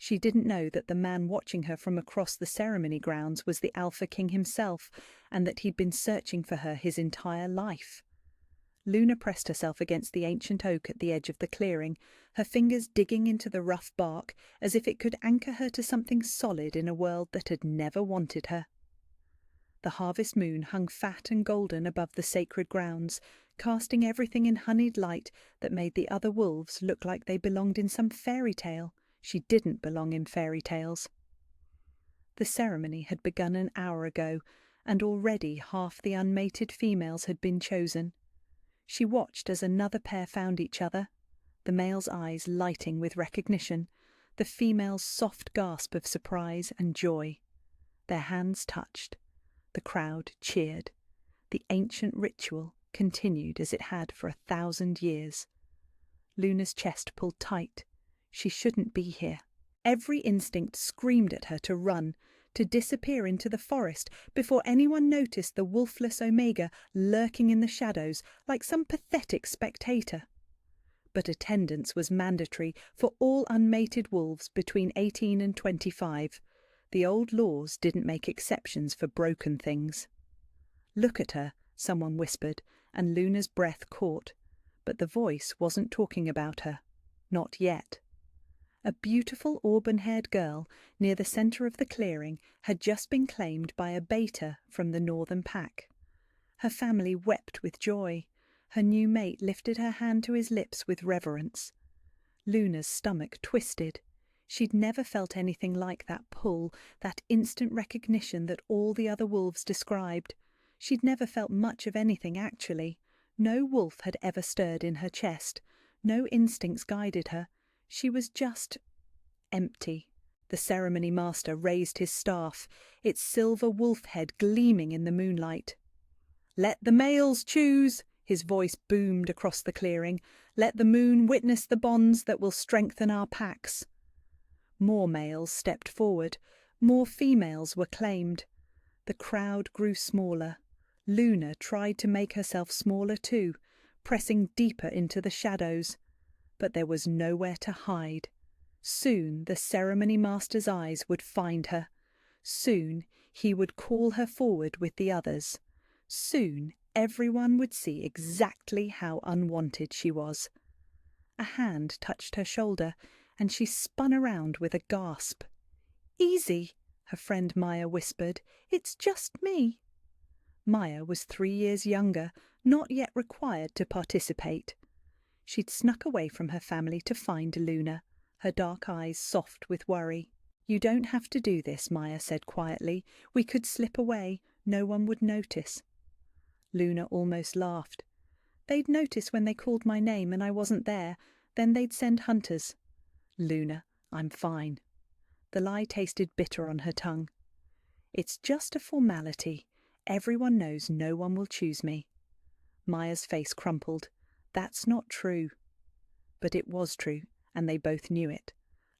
She didn't know that the man watching her from across the ceremony grounds was the Alpha King himself, and that he'd been searching for her his entire life. Luna pressed herself against the ancient oak at the edge of the clearing, her fingers digging into the rough bark as if it could anchor her to something solid in a world that had never wanted her. The harvest moon hung fat and golden above the sacred grounds, casting everything in honeyed light that made the other wolves look like they belonged in some fairy tale. She didn't belong in fairy tales. The ceremony had begun an hour ago, and already half the unmated females had been chosen. She watched as another pair found each other, the male's eyes lighting with recognition, the female's soft gasp of surprise and joy. Their hands touched. The crowd cheered. The ancient ritual continued as it had for 1,000 years. Luna's chest pulled tight. She shouldn't be here. Every instinct screamed at her to run, to disappear into the forest before anyone noticed the wolfless Omega lurking in the shadows like some pathetic spectator. But attendance was mandatory for all unmated wolves between 18 and 25. The old laws didn't make exceptions for broken things. "Look at her," someone whispered, and Luna's breath caught. But the voice wasn't talking about her. Not yet. A beautiful auburn-haired girl near the centre of the clearing had just been claimed by a beta from the northern pack. Her family wept with joy. Her new mate lifted her hand to his lips with reverence. Luna's stomach twisted. She'd never felt anything like that pull, that instant recognition that all the other wolves described. She'd never felt much of anything, actually. No wolf had ever stirred in her chest. No instincts guided her. She was just empty. The ceremony master raised his staff, its silver wolf head gleaming in the moonlight. "Let the males choose," his voice boomed across the clearing. "Let the moon witness the bonds that will strengthen our packs." More males stepped forward. More females were claimed. The crowd grew smaller. Luna tried to make herself smaller too, pressing deeper into the shadows. But there was nowhere to hide. Soon the ceremony master's eyes would find her. Soon he would call her forward with the others. Soon everyone would see exactly how unwanted she was. A hand touched her shoulder, and she spun around with a gasp. "Easy," her friend Maya whispered. "It's just me." Maya was 3 years younger, not yet required to participate. She'd snuck away from her family to find Luna, her dark eyes soft with worry. "You don't have to do this," Maya said quietly. "We could slip away. No one would notice." Luna almost laughed. "They'd notice when they called my name and I wasn't there. Then they'd send hunters." "Luna, I'm fine." The lie tasted bitter on her tongue. "It's just a formality. Everyone knows no one will choose me." Maya's face crumpled. "That's not true." But it was true, and they both knew it.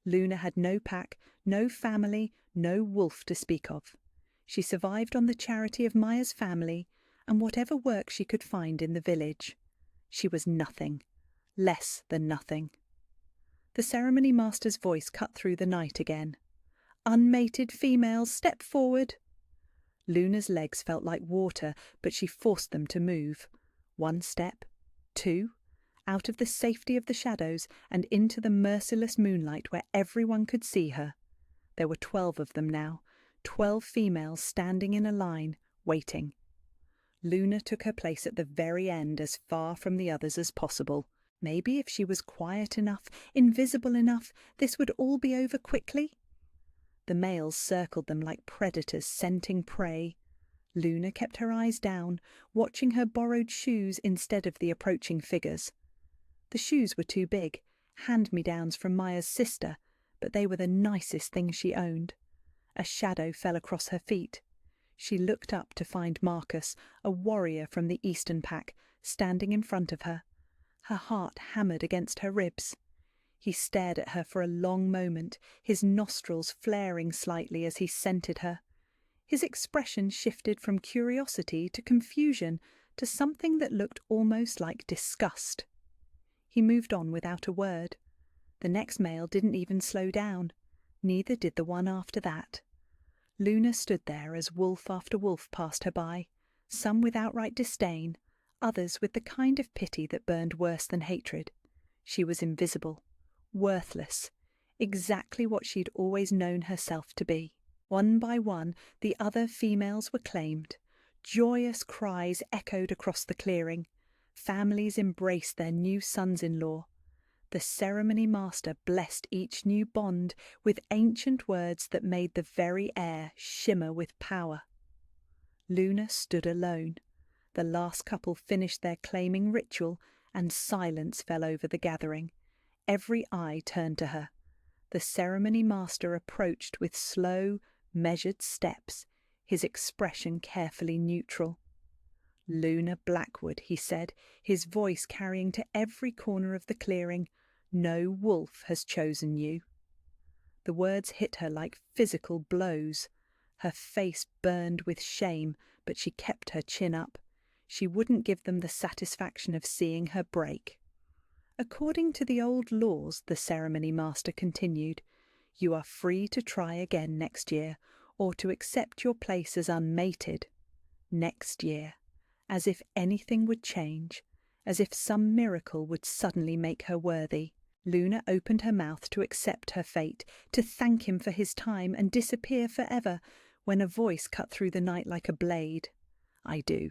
Luna had no pack, no family, no wolf to speak of. She survived on the charity of Maya's family and whatever work she could find in the village. She was nothing, less than nothing. The ceremony master's voice cut through the night again. "Unmated females, step forward." Luna's legs felt like water, but she forced them to move. 1 step, 2, out of the safety of the shadows and into the merciless moonlight where everyone could see her. There were 12 of them now, 12 females standing in a line, waiting. Luna took her place at the very end, as far from the others as possible. Maybe if she was quiet enough, invisible enough, this would all be over quickly. The males circled them like predators scenting prey. Luna kept her eyes down, watching her borrowed shoes instead of the approaching figures. The shoes were too big, hand-me-downs from Maya's sister, but they were the nicest thing she owned. A shadow fell across her feet. She looked up to find Marcus, a warrior from the Eastern Pack, standing in front of her. Her heart hammered against her ribs. He stared at her for a long moment, his nostrils flaring slightly as he scented her. His expression shifted from curiosity to confusion to something that looked almost like disgust. He moved on without a word. The next male didn't even slow down. Neither did the one after that. Luna stood there as wolf after wolf passed her by, some with outright disdain, others with the kind of pity that burned worse than hatred. She was invisible, worthless, exactly what she'd always known herself to be. One by one, the other females were claimed. Joyous cries echoed across the clearing. Families embraced their new sons-in-law. The ceremony master blessed each new bond with ancient words that made the very air shimmer with power. Luna stood alone. The last couple finished their claiming ritual, and silence fell over the gathering. Every eye turned to her. The ceremony master approached with slow, measured steps, his expression carefully neutral. "Luna Blackwood," he said, his voice carrying to every corner of the clearing, "no wolf has chosen you." The words hit her like physical blows. Her face burned with shame, but she kept her chin up. She wouldn't give them the satisfaction of seeing her break. "According to the old laws," the ceremony master continued, "you are free to try again next year, or to accept your place as unmated. Next year." As if anything would change, as if some miracle would suddenly make her worthy. Luna opened her mouth to accept her fate, to thank him for his time and disappear forever, when a voice cut through the night like a blade. "I do."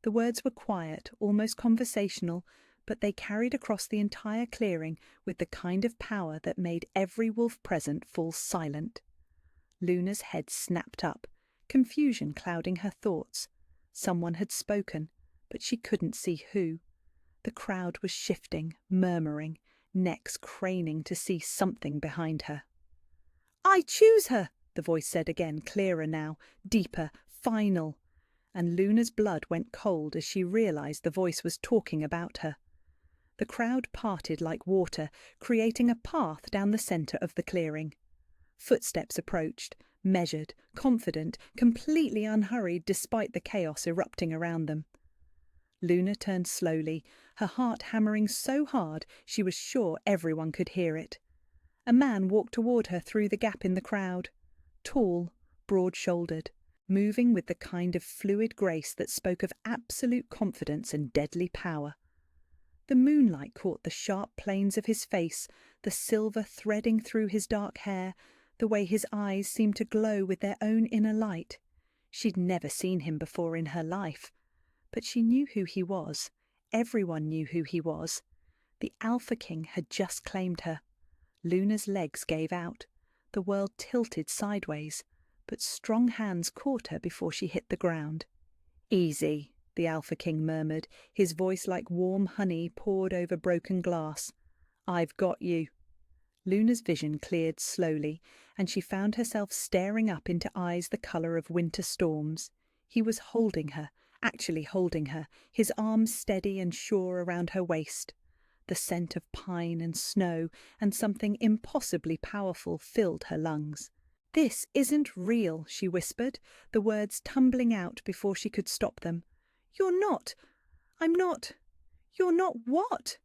The words were quiet, almost conversational, but they carried across the entire clearing with the kind of power that made every wolf present fall silent. Luna's head snapped up, confusion clouding her thoughts. Someone had spoken, but she couldn't see who. The crowd was shifting, murmuring, necks craning to see something behind her. "I choose her," the voice said again, clearer now, deeper, final. And Luna's blood went cold as she realized the voice was talking about her. The crowd parted like water, creating a path down the center of the clearing. Footsteps approached, measured, confident, completely unhurried despite the chaos erupting around them. Luna turned slowly, her heart hammering so hard she was sure everyone could hear it. A man walked toward her through the gap in the crowd. Tall, broad-shouldered, moving with the kind of fluid grace that spoke of absolute confidence and deadly power. The moonlight caught the sharp planes of his face, the silver threading through his dark hair, the way his eyes seemed to glow with their own inner light. She'd never seen him before in her life, but she knew who he was. Everyone knew who he was. The Alpha King had just claimed her. Luna's legs gave out. The world tilted sideways, but strong hands caught her before she hit the ground. "Easy," the Alpha King murmured, his voice like warm honey poured over broken glass. "I've got you." Luna's vision cleared slowly, and she found herself staring up into eyes the colour of winter storms. He was holding her, actually holding her, his arms steady and sure around her waist. The scent of pine and snow and something impossibly powerful filled her lungs. "This isn't real," she whispered, the words tumbling out before she could stop them. "You're not. I'm not. You're not what?"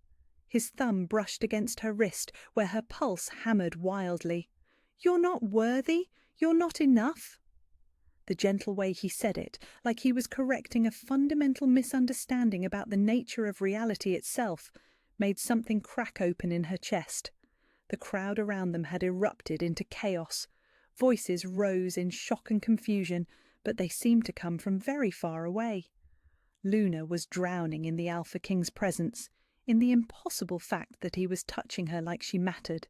His thumb brushed against her wrist, where her pulse hammered wildly. "You're not worthy. You're not enough." The gentle way he said it, like he was correcting a fundamental misunderstanding about the nature of reality itself, made something crack open in her chest. The crowd around them had erupted into chaos. Voices rose in shock and confusion, but they seemed to come from very far away. Luna was drowning in the Alpha King's presence, in the impossible fact that he was touching her like she mattered.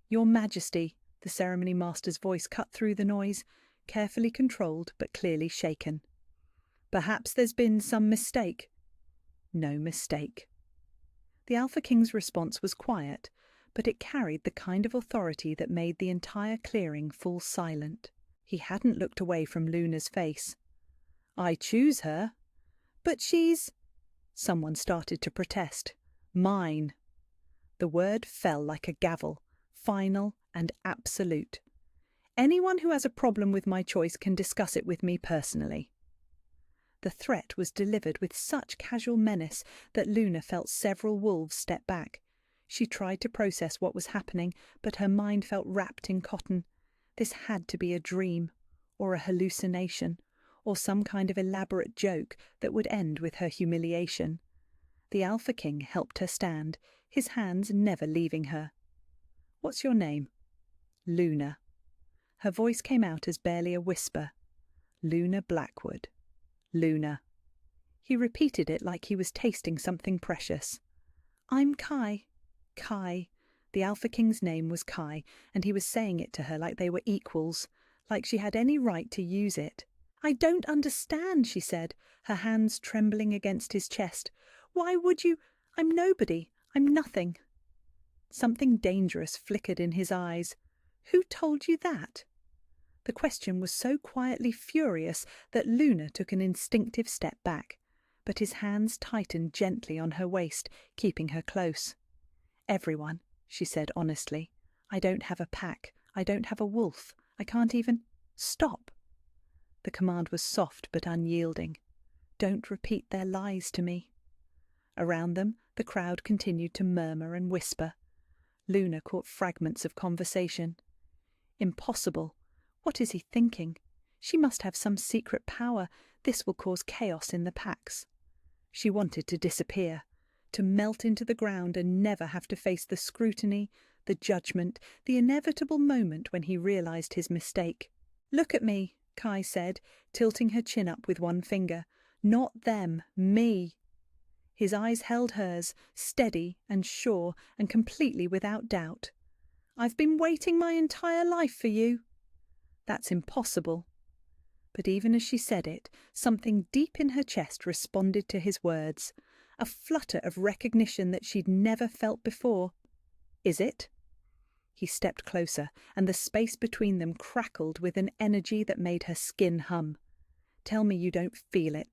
"Your Majesty," the ceremony master's voice cut through the noise, carefully controlled but clearly shaken. "Perhaps there's been some mistake." "No mistake." The Alpha King's response was quiet, but it carried the kind of authority that made the entire clearing fall silent. He hadn't looked away from Luna's face. "I choose her." "But she's—" Someone started to protest. "Mine." The word fell like a gavel, final and absolute. "Anyone who has a problem with my choice can discuss it with me personally." The threat was delivered with such casual menace that Luna felt several wolves step back. She tried to process what was happening, but her mind felt wrapped in cotton. This had to be a dream, or a hallucination, or some kind of elaborate joke that would end with her humiliation. The Alpha King helped her stand, his hands never leaving her. "What's your name?" "Luna." Her voice came out as barely a whisper. "Luna Blackwood. Luna." He repeated it like he was tasting something precious. "I'm Kai." Kai. The Alpha King's name was Kai, and he was saying it to her like they were equals, like she had any right to use it. "I don't understand," she said, her hands trembling against his chest. "Why would you? I'm nobody. I'm nothing." Something dangerous flickered in his eyes. "Who told you that?" The question was so quietly furious that Luna took an instinctive step back, but his hands tightened gently on her waist, keeping her close. "Everyone," she said honestly. "I don't have a pack. I don't have a wolf. I can't even— Stop!" The command was soft but unyielding. "Don't repeat their lies to me." Around them, the crowd continued to murmur and whisper. Luna caught fragments of conversation. "Impossible. What is he thinking? She must have some secret power. This will cause chaos in the packs." She wanted to disappear, to melt into the ground and never have to face the scrutiny, the judgment, the inevitable moment when he realized his mistake. "Look at me," Kai said, tilting her chin up with one finger. "Not them, me." His eyes held hers, steady and sure and completely without doubt. "I've been waiting my entire life for you." "That's impossible." But even as she said it, something deep in her chest responded to his words, a flutter of recognition that she'd never felt before. "Is it?" He stepped closer, and the space between them crackled with an energy that made her skin hum. "Tell me you don't feel it."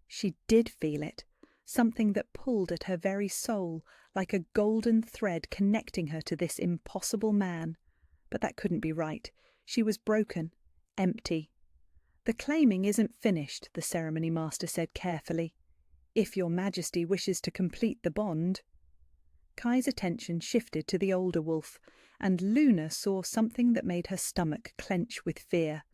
She did feel it, something that pulled at her very soul, like a golden thread connecting her to this impossible man. But that couldn't be right. She was broken, empty. "The claiming isn't finished," the ceremony master said carefully. "If your Majesty wishes to complete the bond." Kai's attention shifted to the older wolf, and Luna saw something that made her stomach clench with fear.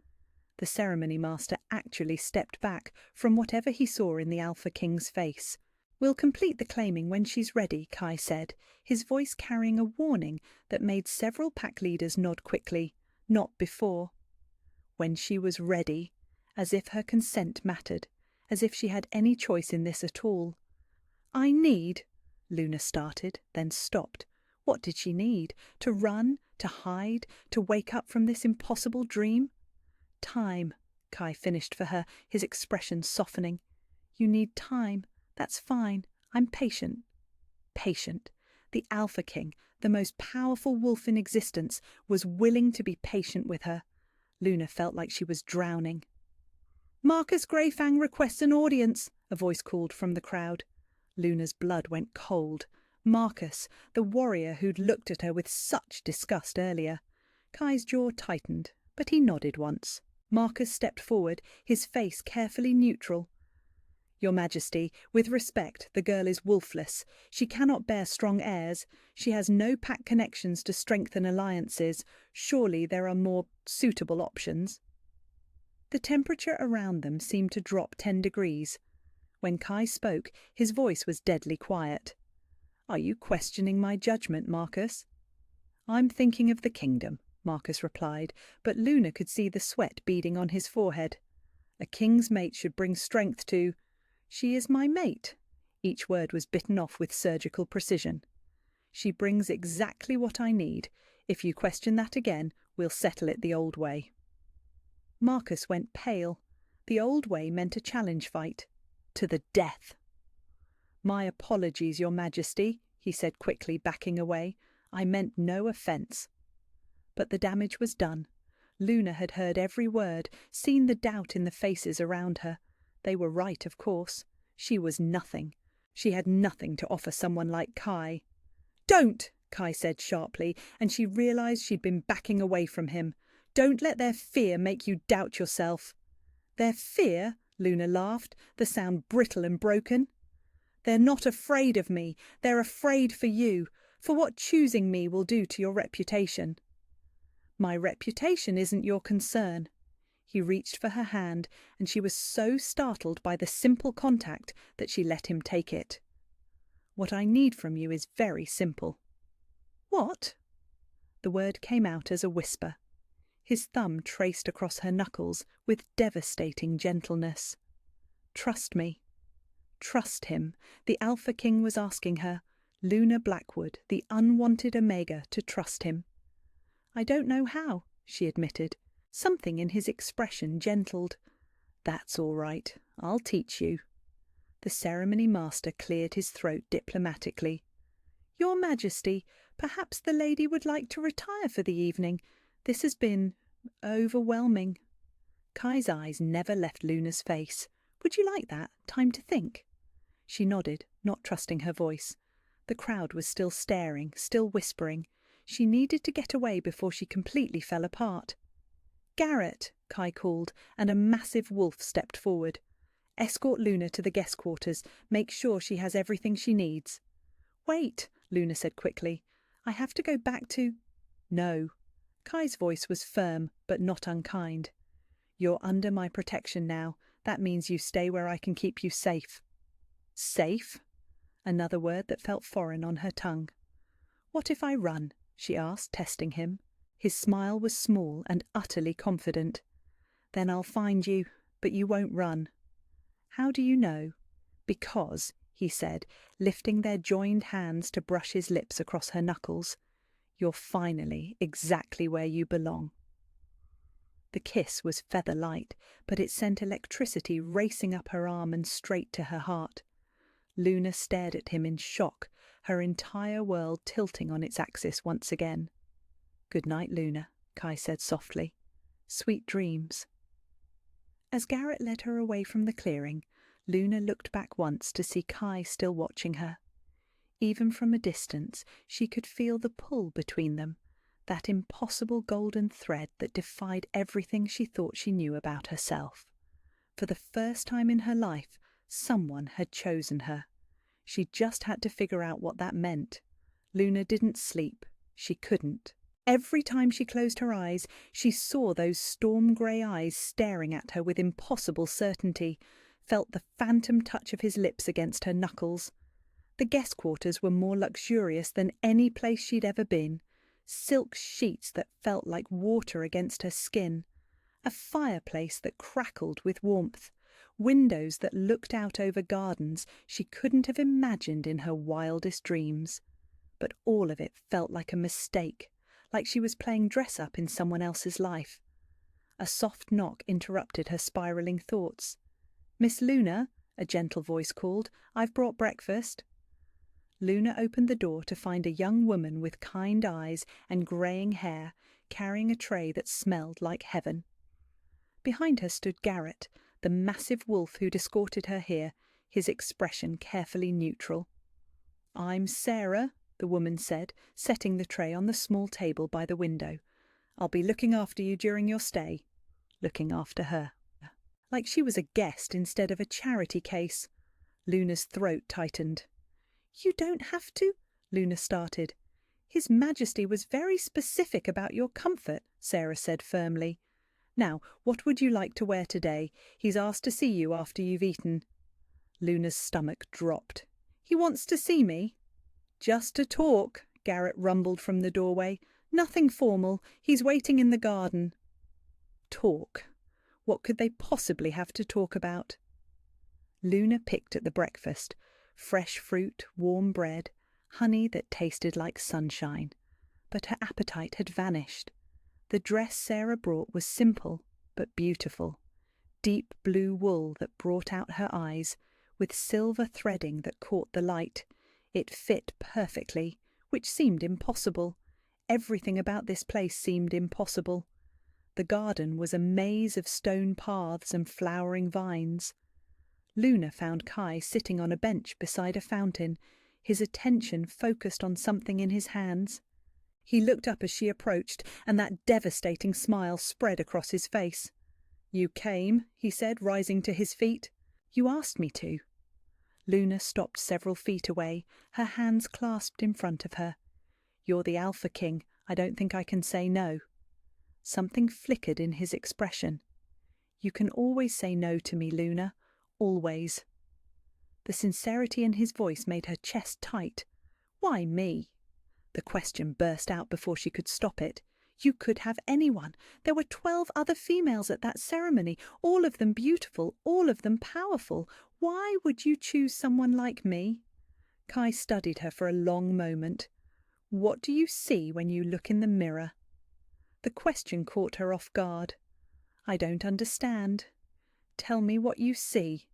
The ceremony master actually stepped back from whatever he saw in the Alpha King's face. "We'll complete the claiming when she's ready," Kai said, his voice carrying a warning that made several pack leaders nod quickly. Not before. When she was ready, as if her consent mattered, as if she had any choice in this at all. "I need—" Luna started, then stopped. What did she need? To run? To hide? To wake up from this impossible dream? "Time," Kai finished for her, his expression softening. "You need time. That's fine. I'm patient." Patient. The Alpha King, the most powerful wolf in existence, was willing to be patient with her. Luna felt like she was drowning. "Marcus Greyfang requests an audience," a voice called from the crowd. Luna's blood went cold. Marcus, the warrior who'd looked at her with such disgust earlier. Kai's jaw tightened, but he nodded once. Marcus stepped forward, his face carefully neutral. "Your Majesty, with respect, the girl is wolfless. She cannot bear strong heirs. She has no pack connections to strengthen alliances. Surely there are more suitable options." The temperature around them seemed to drop 10 degrees. When Kai spoke, his voice was deadly quiet. "Are you questioning my judgment, Marcus?" "I'm thinking of the kingdom," Marcus replied, but Luna could see the sweat beading on his forehead. "A king's mate should bring strength to—" "She is my mate." Each word was bitten off with surgical precision. "She brings exactly what I need. If you question that again, we'll settle it the old way." Marcus went pale. The old way meant a challenge fight. To the death. "My apologies, Your Majesty," he said quickly, backing away. "I meant no offence." But the damage was done. Luna had heard every word, seen the doubt in the faces around her. They were right, of course. She was nothing. She had nothing to offer someone like Kai. "Don't!" Kai said sharply, and she realized she'd been backing away from him. "Don't let their fear make you doubt yourself." "Their fear?" Luna laughed, the sound brittle and broken. "They're not afraid of me. They're afraid for you. for what choosing me will do to your reputation." "My reputation isn't your concern." He reached for her hand, and she was so startled by the simple contact that she let him take it. "What I need from you is very simple." "What?" The word came out as a whisper. His thumb traced across her knuckles with devastating gentleness. "Trust me." Trust him. The Alpha King was asking her, Luna Blackwood, the unwanted Omega, to trust him. "I don't know how," she admitted. Something in his expression gentled. "That's all right. I'll teach you." The ceremony master cleared his throat diplomatically. "Your Majesty, perhaps the lady would like to retire for the evening. This has been overwhelming." Kai's eyes never left Luna's face. "Would you like that? Time to think?" She nodded, not trusting her voice. The crowd was still staring, still whispering. She needed to get away before she completely fell apart. "Garrett," Kai called, and a massive wolf stepped forward. "Escort Luna to the guest quarters. Make sure she has everything she needs." "Wait," Luna said quickly. "I have to go back to—" "No." Kai's voice was firm, but not unkind. "You're under my protection now. That means you stay where I can keep you safe." "Safe?" Another word that felt foreign on her tongue. "What if I run?" she asked, testing him. His smile was small and utterly confident. "Then I'll find you, but you won't run." "How do you know?" "Because," he said, lifting their joined hands to brush his lips across her knuckles, "you're finally exactly where you belong." The kiss was feather light, but it sent electricity racing up her arm and straight to her heart. Luna stared at him in shock, her entire world tilting on its axis once again. "Good night, Luna," Kai said softly. "Sweet dreams." As Garrett led her away from the clearing, Luna looked back once to see Kai still watching her. Even from a distance, she could feel the pull between them, that impossible golden thread that defied everything she thought she knew about herself. For the first time in her life, someone had chosen her. She just had to figure out what that meant. Luna didn't sleep. She couldn't. Every time she closed her eyes, she saw those storm-grey eyes staring at her with impossible certainty, felt the phantom touch of his lips against her knuckles. The guest quarters were more luxurious than any place she'd ever been. Silk sheets that felt like water against her skin. A fireplace that crackled with warmth. Windows that looked out over gardens she couldn't have imagined in her wildest dreams. But all of it felt like a mistake, like she was playing dress-up in someone else's life. A soft knock interrupted her spiralling thoughts. "Miss Luna," a gentle voice called, "I've brought breakfast." Luna opened the door to find a young woman with kind eyes and greying hair, carrying a tray that smelled like heaven. Behind her stood Garrett, the massive wolf who'd escorted her here, his expression carefully neutral. "I'm Sarah," the woman said, setting the tray on the small table by the window. "I'll be looking after you during your stay." Looking after her. Like she was a guest instead of a charity case. Luna's throat tightened. "You don't have to," Luna started. "His Majesty was very specific about your comfort," Sarah said firmly. "Now, what would you like to wear today? He's asked to see you after you've eaten." Luna's stomach dropped. "He wants to see me?" "Just to talk," Garrett rumbled from the doorway. "Nothing formal. He's waiting in the garden." Talk. What could they possibly have to talk about? Luna picked at the breakfast. Fresh fruit, warm bread, honey that tasted like sunshine. But her appetite had vanished. The dress Sarah brought was simple, but beautiful. Deep blue wool that brought out her eyes, with silver threading that caught the light. It fit perfectly, which seemed impossible. Everything about this place seemed impossible. The garden was a maze of stone paths and flowering vines. Luna found Kai sitting on a bench beside a fountain, his attention focused on something in his hands. He looked up as she approached, and that devastating smile spread across his face. "You came," he said, rising to his feet. "You asked me to." Luna stopped several feet away, her hands clasped in front of her. You're the Alpha King. I don't think I can say no. Something flickered in his expression. You can always say no to me, Luna. Always. The sincerity in his voice made her chest tight. Why me? The question burst out before she could stop it. You could have anyone. There were 12 other females at that ceremony, all of them beautiful, all of them powerful. Why would you choose someone like me? Kai studied her for a long moment. What do you see when you look in the mirror? The question caught her off guard. I don't understand. Tell me what you see.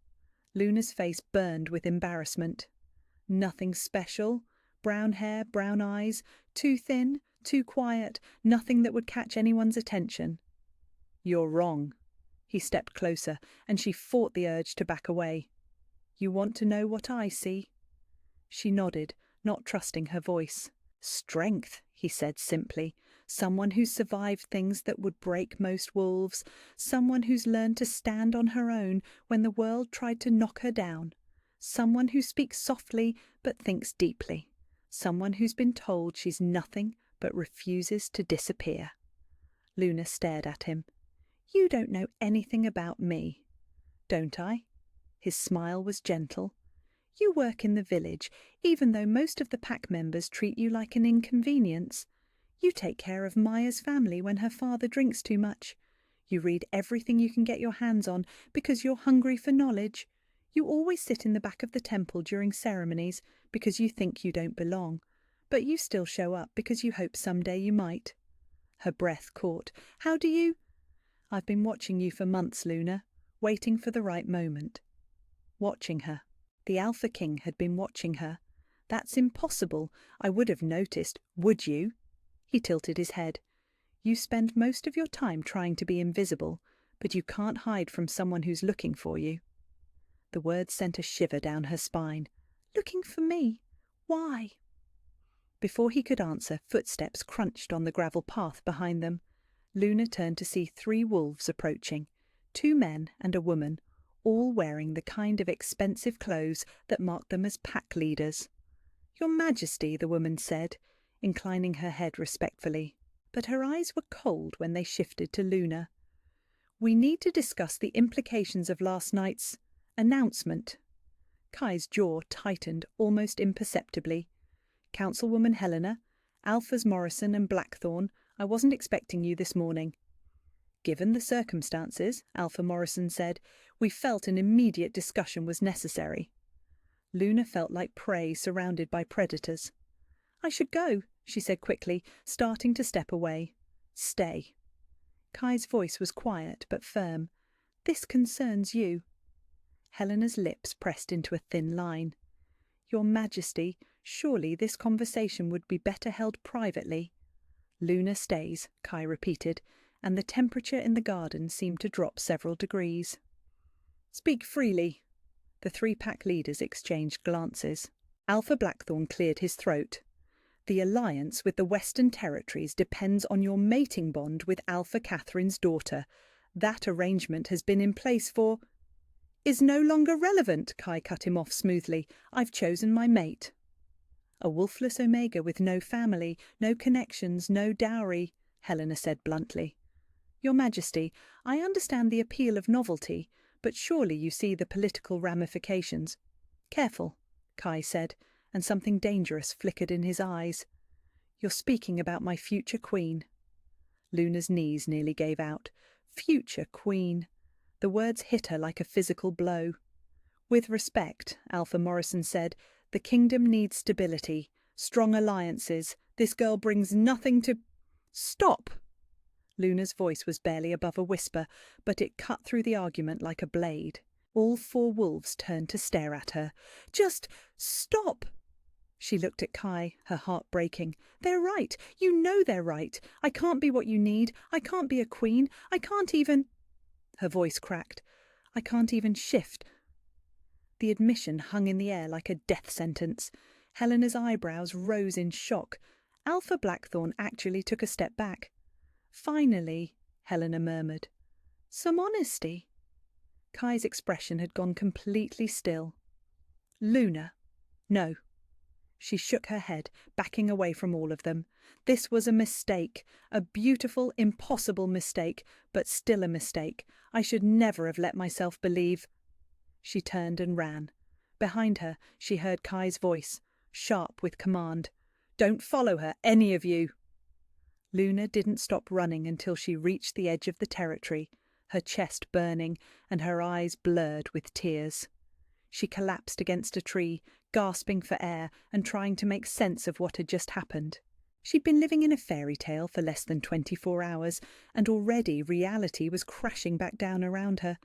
Luna's face burned with embarrassment. Nothing special. Brown hair, brown eyes, too thin, too quiet, nothing that would catch anyone's attention. You're wrong. He stepped closer, and she fought the urge to back away. You want to know what I see? She nodded, not trusting her voice. Strength, he said simply. Someone who's survived things that would break most wolves. Someone who's learned to stand on her own when the world tried to knock her down. Someone who speaks softly but thinks deeply. Someone who's been told she's nothing but refuses to disappear. Luna stared at him. You don't know anything about me. Don't I? His smile was gentle. You work in the village, even though most of the pack members treat you like an inconvenience. You take care of Maya's family when her father drinks too much. You read everything you can get your hands on because you're hungry for knowledge. You always sit in the back of the temple during ceremonies because you think you don't belong, but you still show up because you hope someday you might. Her breath caught. How do you? I've been watching you for months, Luna, waiting for the right moment. Watching her. The Alpha King had been watching her. That's impossible. I would have noticed. Would you? He tilted his head. You spend most of your time trying to be invisible, but you can't hide from someone who's looking for you. The words sent a shiver down her spine. Looking for me? Why? Before he could answer, footsteps crunched on the gravel path behind them. Luna turned to see 3 wolves approaching, 2 men and a woman, all wearing the kind of expensive clothes that marked them as pack leaders. Your Majesty, the woman said, inclining her head respectfully, but her eyes were cold when they shifted to Luna. We need to discuss the implications of last night's announcement. Kai's jaw tightened almost imperceptibly. Councilwoman Helena, Alphas Morrison and Blackthorn, I wasn't expecting you this morning. Given the circumstances, Alpha Morrison said, we felt an immediate discussion was necessary. Luna felt like prey surrounded by predators. I should go, she said quickly, starting to step away. Stay. Kai's voice was quiet but firm. This concerns you. Helena's lips pressed into a thin line. Your Majesty, surely this conversation would be better held privately. Luna stays, Kai repeated, and the temperature in the garden seemed to drop several degrees. Speak freely. The 3 pack leaders exchanged glances. Alpha Blackthorn cleared his throat. The alliance with the Western Territories depends on your mating bond with Alpha Catherine's daughter. That arrangement has been in place for... Is no longer relevant, Kai cut him off smoothly. I've chosen my mate. A wolfless Omega with no family, no connections, no dowry, Helena said bluntly. Your Majesty, I understand the appeal of novelty, but surely you see the political ramifications. Careful, Kai said, and something dangerous flickered in his eyes. You're speaking about my future queen. Luna's knees nearly gave out. Future queen. The words hit her like a physical blow. With respect, Alpha Morrison said, the kingdom needs stability, strong alliances. This girl brings nothing to... Stop! Luna's voice was barely above a whisper, but it cut through the argument like a blade. All 4 wolves turned to stare at her. Just stop! She looked at Kai, her heart breaking. They're right. You know they're right. I can't be what you need. I can't be a queen. I can't even... Her voice cracked. I can't even shift. The admission hung in the air like a death sentence. Helena's eyebrows rose in shock. Alpha Blackthorn actually took a step back. Finally, Helena murmured. Some honesty. Kai's expression had gone completely still. Luna. No. She shook her head, backing away from all of them. This was a mistake, a beautiful, impossible mistake, but still a mistake. I should never have let myself believe. She turned and ran. Behind her, she heard Kai's voice, sharp with command. "Don't follow her, any of you!" Luna didn't stop running until she reached the edge of the territory, her chest burning and her eyes blurred with tears. She collapsed against a tree, gasping for air and trying to make sense of what had just happened. She'd been living in a fairy tale for less than 24 hours, and already reality was crashing back down around her.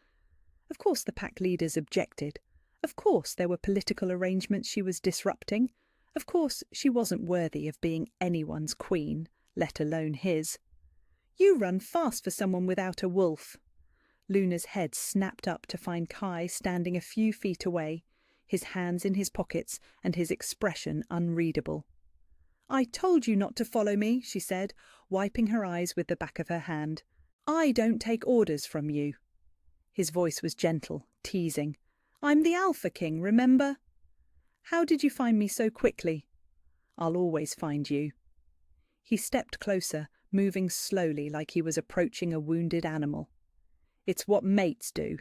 Of course the pack leaders objected. Of course there were political arrangements she was disrupting. Of course she wasn't worthy of being anyone's queen, let alone his. "You run fast for someone without a wolf." Luna's head snapped up to find Kai standing a few feet away, his hands in his pockets and his expression unreadable. "I told you not to follow me," she said, wiping her eyes with the back of her hand. "I don't take orders from you." His voice was gentle, teasing. "I'm the Alpha King, remember?" "How did you find me so quickly?" "I'll always find you." He stepped closer, moving slowly like he was approaching a wounded animal. "It's what mates do."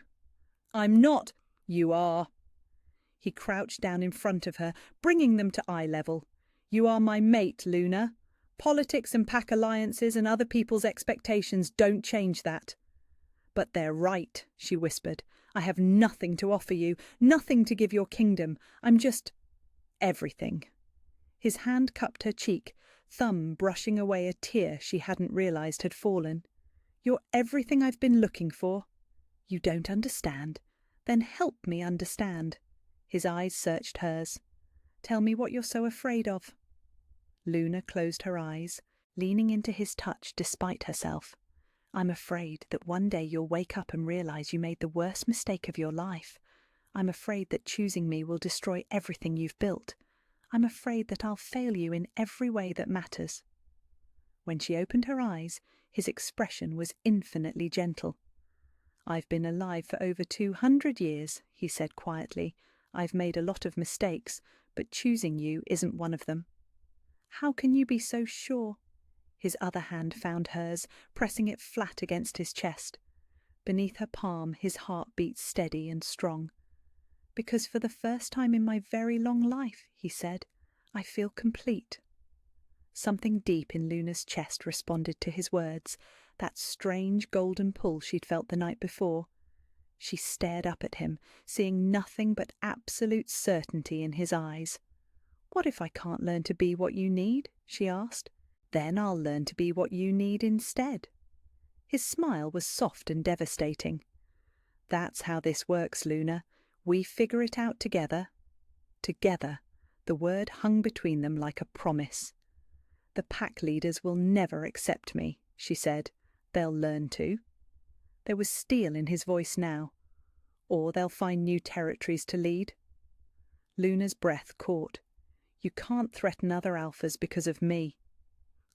"I'm not." "You are." He crouched down in front of her, bringing them to eye level. "You are my mate, Luna. Politics and pack alliances and other people's expectations don't change that." "But they're right," she whispered. "I have nothing to offer you, nothing to give your kingdom. I'm just everything." His hand cupped her cheek, thumb brushing away a tear she hadn't realized had fallen. "You're everything I've been looking for." "You don't understand. Then help me understand." His eyes searched hers. "Tell me what you're so afraid of." Luna closed her eyes, leaning into his touch despite herself. "I'm afraid that one day you'll wake up and realize you made the worst mistake of your life. I'm afraid that choosing me will destroy everything you've built. I'm afraid that I'll fail you in every way that matters." When she opened her eyes, his expression was infinitely gentle. "I've been alive for over 200 years, he said quietly. "I've made a lot of mistakes, but choosing you isn't one of them." "How can you be so sure?" His other hand found hers, pressing it flat against his chest. Beneath her palm, his heart beat steady and strong. "Because for the first time in my very long life," he said, "I feel complete." Something deep in Luna's chest responded to his words, that strange golden pull she'd felt the night before. She stared up at him, seeing nothing but absolute certainty in his eyes. "What if I can't learn to be what you need?" she asked. "Then I'll learn to be what you need instead." His smile was soft and devastating. "That's how this works, Luna. We figure it out together." Together. The word hung between them like a promise. "The pack leaders will never accept me," she said. "They'll learn to." There was steel in his voice now. "Or they'll find new territories to lead." Luna's breath caught. "You can't threaten other alphas because of me."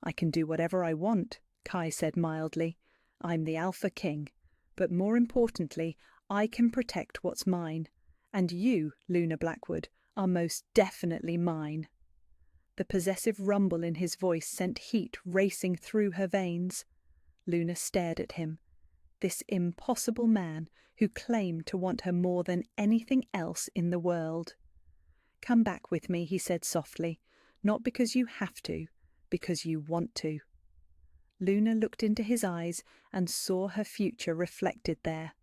"I can do whatever I want," Kai said mildly. "I'm the Alpha King. But more importantly, I can protect what's mine. And you, Luna Blackwood, are most definitely mine." The possessive rumble in his voice sent heat racing through her veins. Luna stared at him. This impossible man who claimed to want her more than anything else in the world. "Come back with me," he said softly. "Not because you have to, because you want to." Luna looked into his eyes and saw her future reflected there.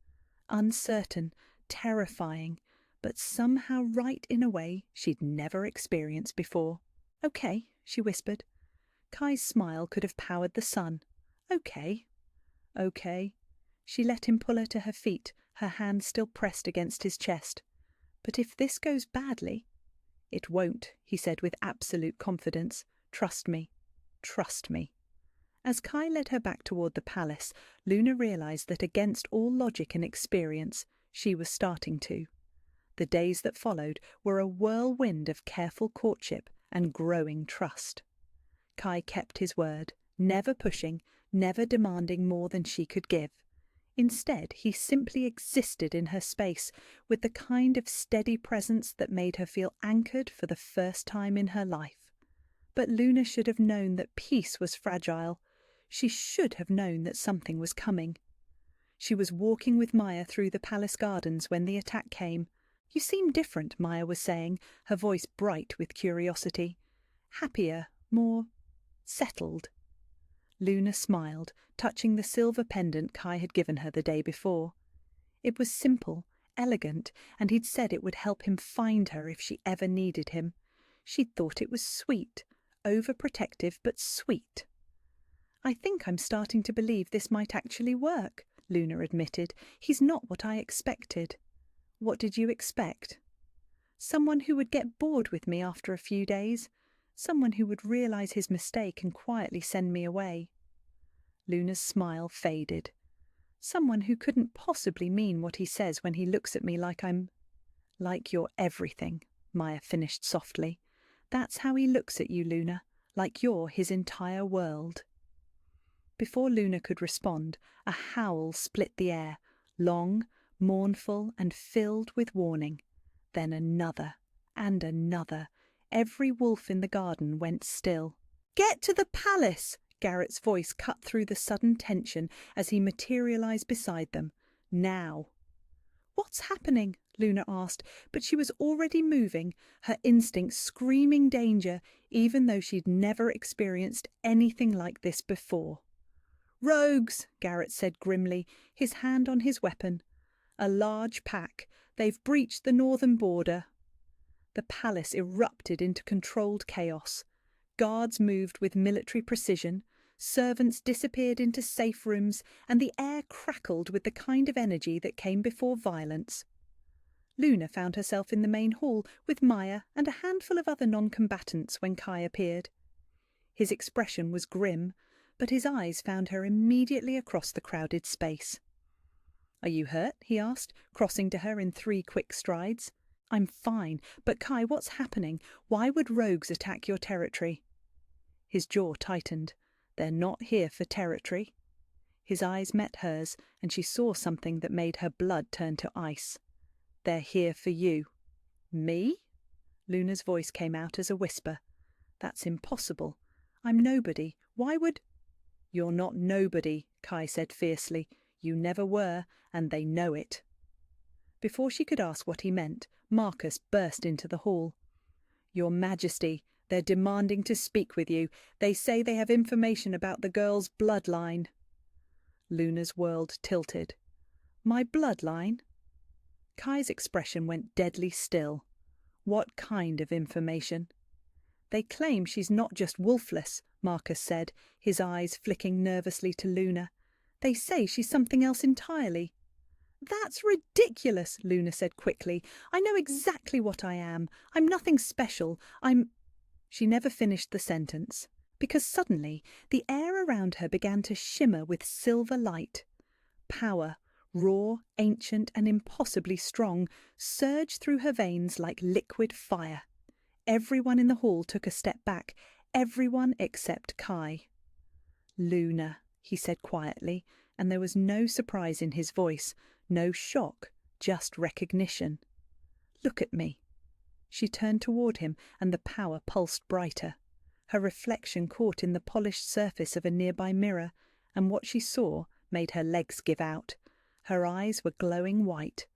Uncertain, terrifying, but somehow right in a way she'd never experienced before. "Okay," she whispered. Kai's smile could have powered the sun. "Okay." "Okay." She let him pull her to her feet, her hand still pressed against his chest. "But if this goes badly—" "It won't," he said with absolute confidence. "Trust me. Trust me." As Kai led her back toward the palace, Luna realized that against all logic and experience, she was starting to. The days that followed were a whirlwind of careful courtship and growing trust. Kai kept his word, never pushing, never demanding more than she could give. Instead, he simply existed in her space with the kind of steady presence that made her feel anchored for the first time in her life. But Luna should have known that peace was fragile. She should have known that something was coming. She was walking with Maya through the palace gardens when the attack came. "You seem different," Maya was saying, her voice bright with curiosity. "Happier, more settled." Luna smiled, touching the silver pendant Kai had given her the day before. It was simple, elegant, and he'd said it would help him find her if she ever needed him. She'd thought it was sweet, overprotective but sweet. "I think I'm starting to believe this might actually work," Luna admitted. "He's not what I expected." "What did you expect?" "Someone who would get bored with me after a few days. Someone who would realize his mistake and quietly send me away." Luna's smile faded. "Someone who couldn't possibly mean what he says when he looks at me like you're everything," Maya finished softly. "That's how he looks at you, Luna, like you're his entire world." Before Luna could respond, a howl split the air, long, mournful, and filled with warning. Then another, and another. Every wolf in the garden went still. "Get to the palace!" Garrett's voice cut through the sudden tension as he materialized beside them. "Now!" "What's happening?" Luna asked, but she was already moving, her instincts screaming danger, even though she'd never experienced anything like this before. "Rogues," Garrett said grimly, his hand on his weapon. "A large pack. They've breached the northern border." The palace erupted into controlled chaos. Guards moved with military precision, servants disappeared into safe rooms, and the air crackled with the kind of energy that came before violence. Luna found herself in the main hall with Maya and a handful of other non-combatants when Kai appeared. His expression was grim, but his eyes found her immediately across the crowded space. "Are you hurt?" he asked, crossing to her in 3 quick strides. "I'm fine, but Kai, what's happening? Why would rogues attack your territory?" His jaw tightened. "They're not here for territory." His eyes met hers, and she saw something that made her blood turn to ice. "They're here for you." "Me?" Luna's voice came out as a whisper. "That's impossible. I'm nobody. Why would—" "You're not nobody," Kai said fiercely. "You never were, and they know it." Before she could ask what he meant, Marcus burst into the hall. "Your Majesty, they're demanding to speak with you. They say they have information about the girl's bloodline." Luna's world tilted. "My bloodline?" Kai's expression went deadly still. "What kind of information?" "They claim she's not just wolfless," Marcus said, his eyes flicking nervously to Luna. "They say she's something else entirely." "That's ridiculous," Luna said quickly. "I know exactly what I am. I'm nothing special. She never finished the sentence, because suddenly the air around her began to shimmer with silver light. Power, raw, ancient, and impossibly strong, surged through her veins like liquid fire. Everyone in the hall took a step back, everyone except Kai. "Luna," he said quietly, and there was no surprise in his voice, no shock, just recognition. "Look at me." She turned toward him, and the power pulsed brighter. Her reflection caught in the polished surface of a nearby mirror, and what she saw made her legs give out. Her eyes were glowing white,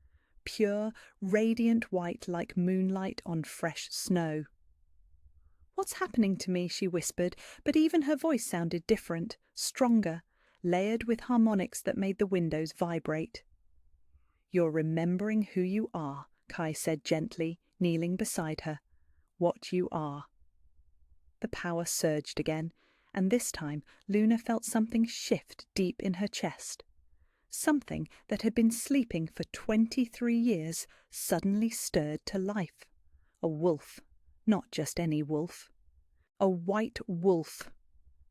pure, radiant white like moonlight on fresh snow. "What's happening to me?" she whispered, but even her voice sounded different, stronger, layered with harmonics that made the windows vibrate. "You're remembering who you are," Kai said gently, kneeling beside her. "What you are." The power surged again, and this time Luna felt something shift deep in her chest. Something that had been sleeping for 23 years suddenly stirred to life. A wolf, not just any wolf. A white wolf.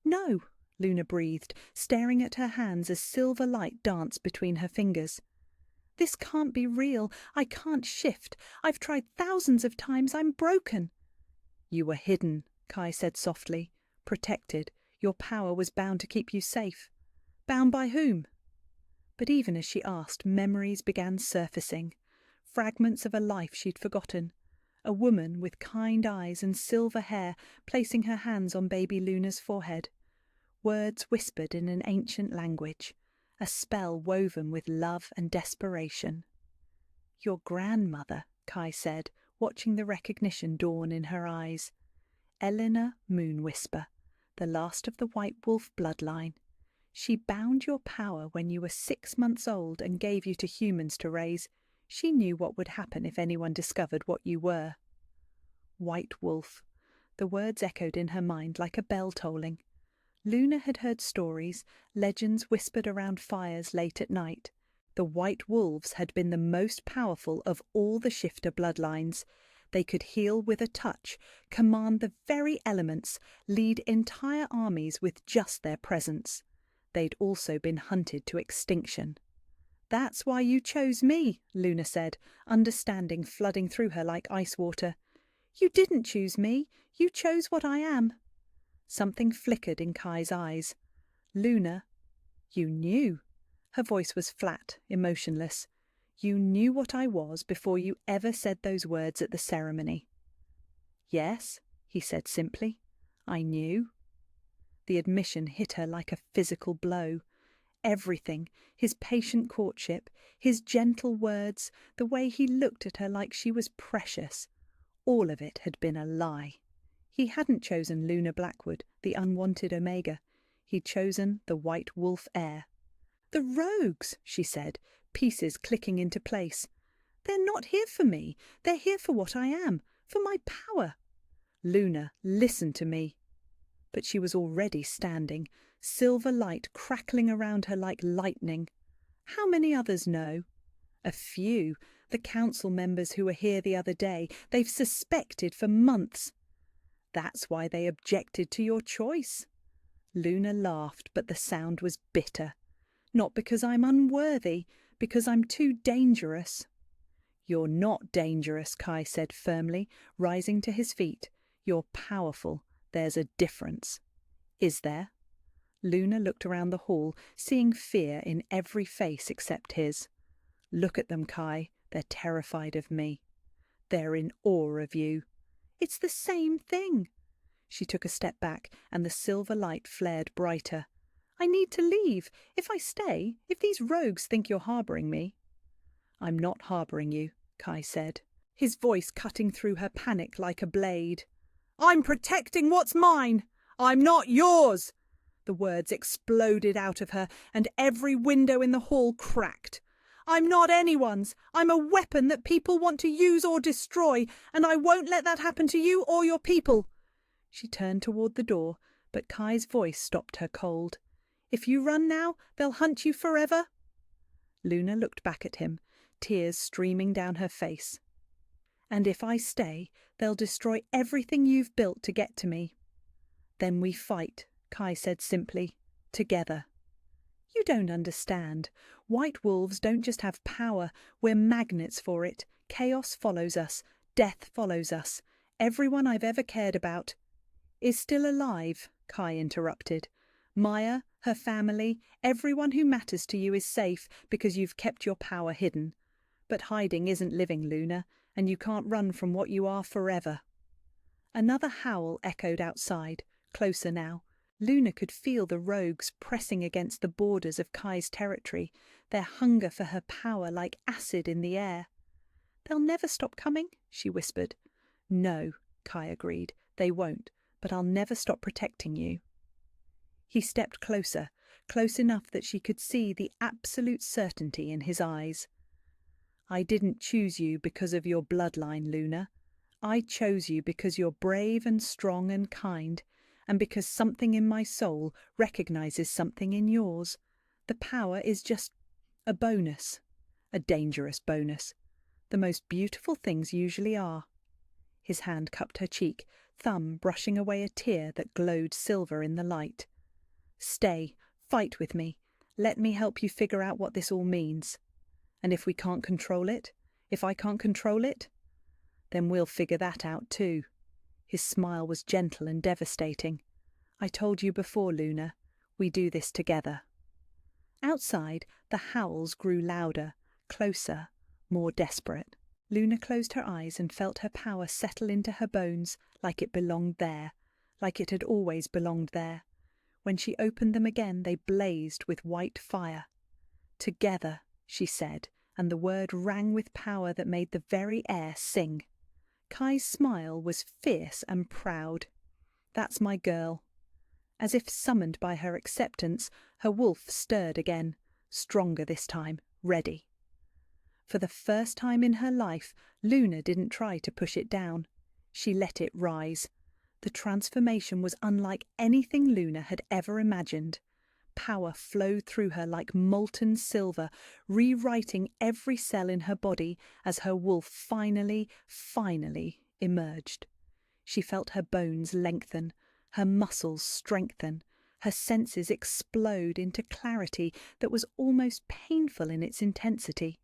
"No," Luna breathed, staring at her hands as silver light danced between her fingers. "This can't be real. I can't shift. I've tried thousands of times. I'm broken." "You were hidden," Kai said softly. "Protected. Your power was bound to keep you safe." "Bound by whom?" But even as she asked, memories began surfacing. Fragments of a life she'd forgotten. A woman with kind eyes and silver hair placing her hands on baby Luna's forehead. Words whispered in an ancient language. A spell woven with love and desperation. "Your grandmother," Kai said, watching the recognition dawn in her eyes. "Eleanor Moonwhisper, the last of the White Wolf bloodline. She bound your power when you were 6 months old and gave you to humans to raise. She knew what would happen if anyone discovered what you were." White Wolf. The words echoed in her mind like a bell tolling. Luna had heard stories, legends whispered around fires late at night. The White Wolves had been the most powerful of all the shifter bloodlines. They could heal with a touch, command the very elements, lead entire armies with just their presence. They'd also been hunted to extinction. "That's why you chose me," Luna said, understanding flooding through her like ice water. "You didn't choose me. You chose what I am." Something flickered in Kai's eyes. "Luna, you knew." Her voice was flat, emotionless. "You knew what I was before you ever said those words at the ceremony." "Yes," he said simply. "I knew." The admission hit her like a physical blow. Everything, his patient courtship, his gentle words, the way he looked at her like she was precious, all of it had been a lie. He hadn't chosen Luna Blackwood, the unwanted Omega. He'd chosen the White Wolf heir. "The rogues," she said, pieces clicking into place. "They're not here for me. They're here for what I am, for my power." "Luna, listen to me." But she was already standing, silver light crackling around her like lightning. How many others know? A few, the council members who were here the other day. They've suspected for months. That's why they objected to your choice. Luna laughed, but the sound was bitter. "Not because I'm unworthy, because I'm too dangerous." "You're not dangerous," Kai said firmly, rising to his feet. "You're powerful. There's a difference." "Is there?" Luna looked around the hall, seeing fear in every face except his. "Look at them, Kai. They're terrified of me." "They're in awe of you." "It's the same thing." She took a step back, and the silver light flared brighter. "I need to leave. If I stay, if these rogues think you're harbouring me—" "I'm not harbouring you," Kai said, his voice cutting through her panic like a blade. "I'm protecting what's mine. I'm not yours." The words exploded out of her, and every window in the hall cracked. "I'm not anyone's. I'm a weapon that people want to use or destroy, and I won't let that happen to you or your people." She turned toward the door, but Kai's voice stopped her cold. "If you run now, they'll hunt you forever." Luna looked back at him, tears streaming down her face. "And if I stay, they'll destroy everything you've built to get to me." "Then we fight," Kai said simply, "together." "You don't understand. White wolves don't just have power. We're magnets for it. Chaos follows us. Death follows us. Everyone I've ever cared about—" "Is still alive," Kai interrupted. "Maya, her family, everyone who matters to you is safe because you've kept your power hidden. But hiding isn't living, Luna, and you can't run from what you are forever." Another howl echoed outside, closer now. Luna could feel the rogues pressing against the borders of Kai's territory, their hunger for her power like acid in the air. "They'll never stop coming?" she whispered. "No," Kai agreed, "they won't, but I'll never stop protecting you." He stepped closer, close enough that she could see the absolute certainty in his eyes. "I didn't choose you because of your bloodline, Luna. I chose you because you're brave and strong and kind, and because something in my soul recognizes something in yours. The power is just a bonus, a dangerous bonus. The most beautiful things usually are." His hand cupped her cheek, thumb brushing away a tear that glowed silver in the light. "Stay, fight with me. Let me help you figure out what this all means. And if we can't control it, if I can't control it, then we'll figure that out too." His smile was gentle and devastating. "I told you before, Luna, we do this together." Outside, the howls grew louder, closer, more desperate. Luna closed her eyes and felt her power settle into her bones like it belonged there, like it had always belonged there. When she opened them again, they blazed with white fire. "Together," she said, and the word rang with power that made the very air sing. Kai's smile was fierce and proud. "That's my girl." As if summoned by her acceptance, her wolf stirred again, stronger this time, ready. For the first time in her life, Luna didn't try to push it down. She let it rise. The transformation was unlike anything Luna had ever imagined. Power flowed through her like molten silver, rewriting every cell in her body as her wolf finally emerged. She felt her bones lengthen, her muscles strengthen, her senses explode into clarity that was almost painful in its intensity.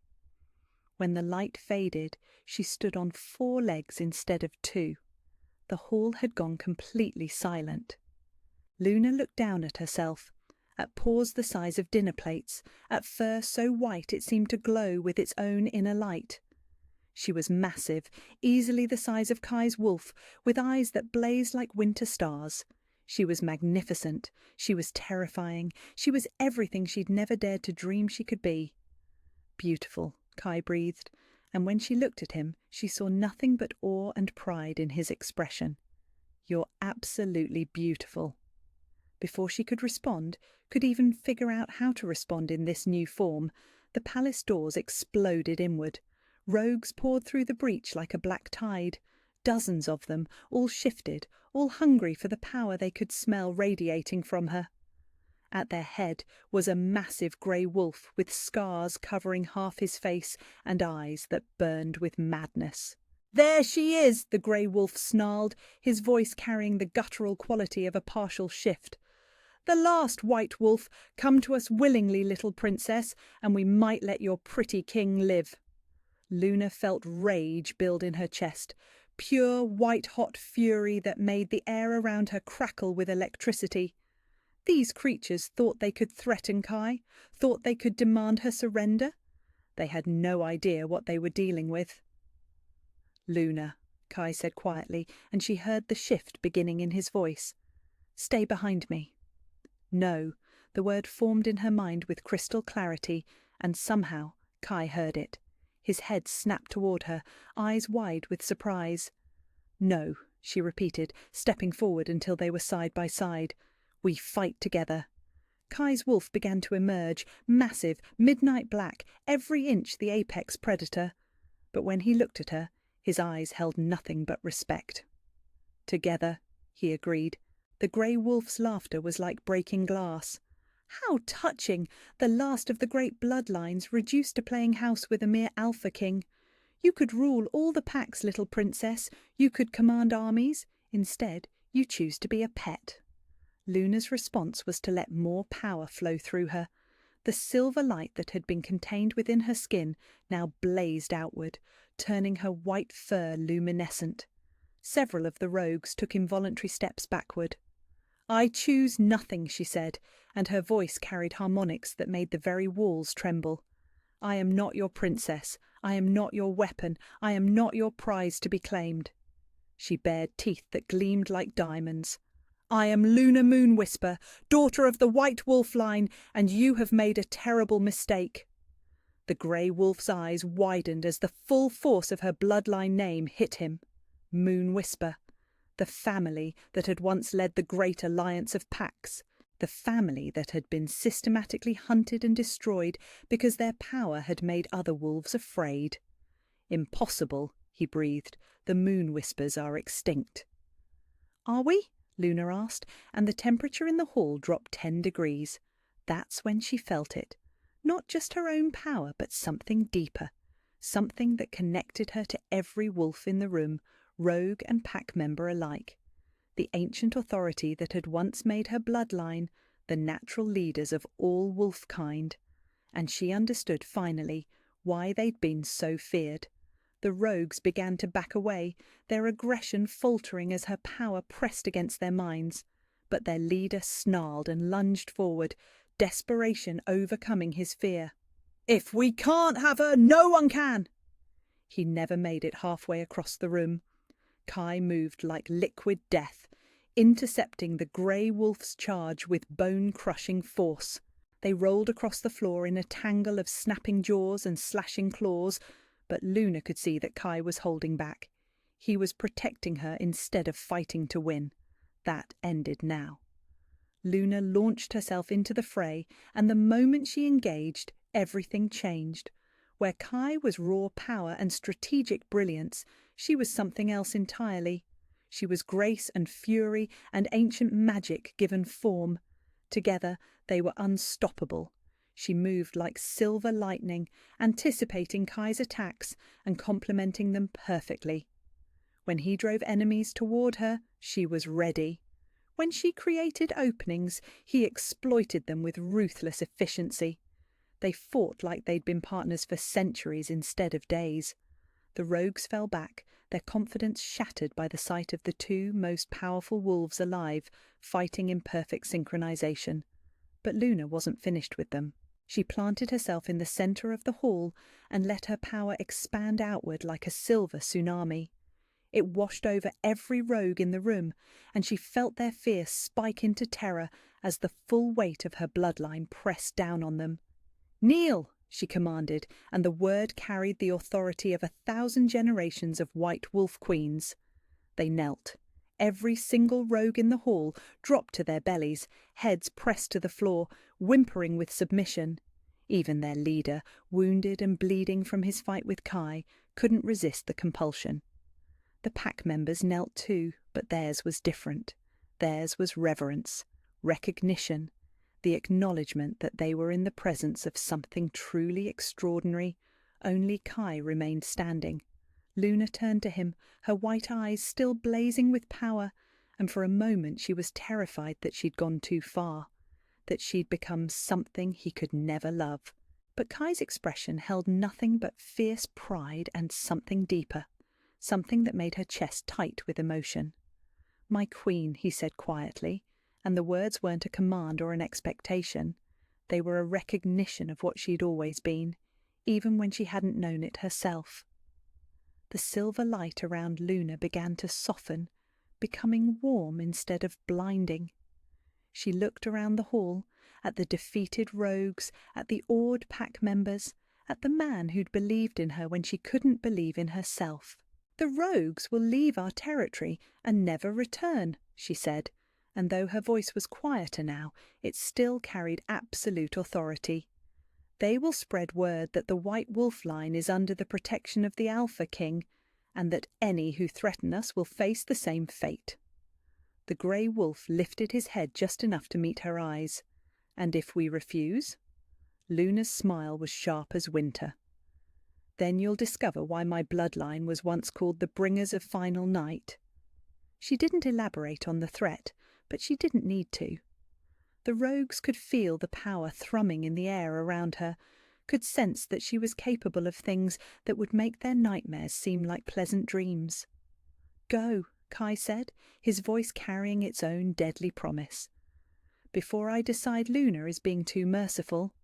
When the light faded, she stood on 4 legs instead of 2. The hall had gone completely silent. Luna looked down at herself, at paws the size of dinner plates, at fur so white it seemed to glow with its own inner light. She was massive, easily the size of Kai's wolf, with eyes that blazed like winter stars. She was magnificent, she was terrifying, she was everything she'd never dared to dream she could be. "Beautiful," Kai breathed, and when she looked at him, she saw nothing but awe and pride in his expression. "You're absolutely beautiful." Before she could respond, could even figure out how to respond in this new form, the palace doors exploded inward. Rogues poured through the breach like a black tide. Dozens of them, all shifted, all hungry for the power they could smell radiating from her. At their head was a massive grey wolf with scars covering half his face and eyes that burned with madness. "There she is!" the grey wolf snarled, his voice carrying the guttural quality of a partial shift. "The last white wolf, come to us willingly, little princess, and we might let your pretty king live." Luna felt rage build in her chest, pure white-hot fury that made the air around her crackle with electricity. These creatures thought they could threaten Kai, thought they could demand her surrender. They had no idea what they were dealing with. "Luna," Kai said quietly, and she heard the shift beginning in his voice. "Stay behind me." "No," the word formed in her mind with crystal clarity, and somehow Kai heard it. His head snapped toward her, eyes wide with surprise. "No," she repeated, stepping forward until they were side by side. "We fight together." Kai's wolf began to emerge, massive, midnight black, every inch the apex predator. But when he looked at her, his eyes held nothing but respect. "Together," he agreed. The grey wolf's laughter was like breaking glass. How touching! The last of the great bloodlines reduced to playing house with a mere alpha king. You could rule all the packs, little princess. You could command armies. Instead, you choose to be a pet. Luna's response was to let more power flow through her. The silver light that had been contained within her skin now blazed outward, turning her white fur luminescent. Several of the rogues took involuntary steps backward. "I choose nothing," she said, and her voice carried harmonics that made the very walls tremble. "I am not your princess. I am not your weapon. I am not your prize to be claimed." She bared teeth that gleamed like diamonds. "I am Luna Moonwhisper, daughter of the White Wolf line, and you have made a terrible mistake." The grey wolf's eyes widened as the full force of her bloodline name hit him. Moonwhisper. The family that had once led the great alliance of packs, the family that had been systematically hunted and destroyed because their power had made other wolves afraid. "Impossible," he breathed. "The Moonwhispers are extinct." "Are we?" Luna asked, and the temperature in the hall dropped 10 degrees. That's when she felt it. Not just her own power, but something deeper. Something that connected her to every wolf in the room, rogue and pack member alike. The ancient authority that had once made her bloodline the natural leaders of all wolf-kind. And she understood finally why they'd been so feared. The rogues began to back away, their aggression faltering as her power pressed against their minds. But their leader snarled and lunged forward, desperation overcoming his fear. "If we can't have her, no one can!" He never made it halfway across the room. Kai moved like liquid death, intercepting the grey wolf's charge with bone-crushing force. They rolled across the floor in a tangle of snapping jaws and slashing claws, but Luna could see that Kai was holding back. He was protecting her instead of fighting to win. That ended now. Luna launched herself into the fray, and the moment she engaged, everything changed. Where Kai was raw power and strategic brilliance, she was something else entirely. She was grace and fury and ancient magic given form. Together they were unstoppable. She moved like silver lightning, anticipating Kai's attacks and complementing them perfectly. When he drove enemies toward her, she was ready. When she created openings, he exploited them with ruthless efficiency. They fought like they'd been partners for centuries instead of days. The rogues fell back, their confidence shattered by the sight of the two most powerful wolves alive, fighting in perfect synchronization. But Luna wasn't finished with them. She planted herself in the center of the hall and let her power expand outward like a silver tsunami. It washed over every rogue in the room, and she felt their fear spike into terror as the full weight of her bloodline pressed down on them. "Kneel!" she commanded, and the word carried the authority of 1,000 generations of white wolf queens. They knelt. Every single rogue in the hall dropped to their bellies, heads pressed to the floor, whimpering with submission. Even their leader, wounded and bleeding from his fight with Kai, couldn't resist the compulsion. The pack members knelt too, but theirs was different. Theirs was reverence, recognition, the acknowledgement that they were in the presence of something truly extraordinary. Only Kai remained standing. Luna turned to him, her white eyes still blazing with power, and for a moment she was terrified that she'd gone too far, that she'd become something he could never love. But Kai's expression held nothing but fierce pride and something deeper, something that made her chest tight with emotion. "My queen," he said quietly, and the words weren't a command or an expectation. They were a recognition of what she'd always been, even when she hadn't known it herself. The silver light around Luna began to soften, becoming warm instead of blinding. She looked around the hall, at the defeated rogues, at the awed pack members, at the man who'd believed in her when she couldn't believe in herself. "The rogues will leave our territory and never return," she said, and though her voice was quieter now, it still carried absolute authority. "They will spread word that the White Wolf line is under the protection of the Alpha King, and that any who threaten us will face the same fate." The grey wolf lifted his head just enough to meet her eyes. "And if we refuse?" Luna's smile was sharp as winter. "Then you'll discover why my bloodline was once called the Bringers of Final Night." She didn't elaborate on the threat, but she didn't need to. The rogues could feel the power thrumming in the air around her, could sense that she was capable of things that would make their nightmares seem like pleasant dreams. "Go," Kai said, his voice carrying its own deadly promise. "Before I decide Luna is being too merciful."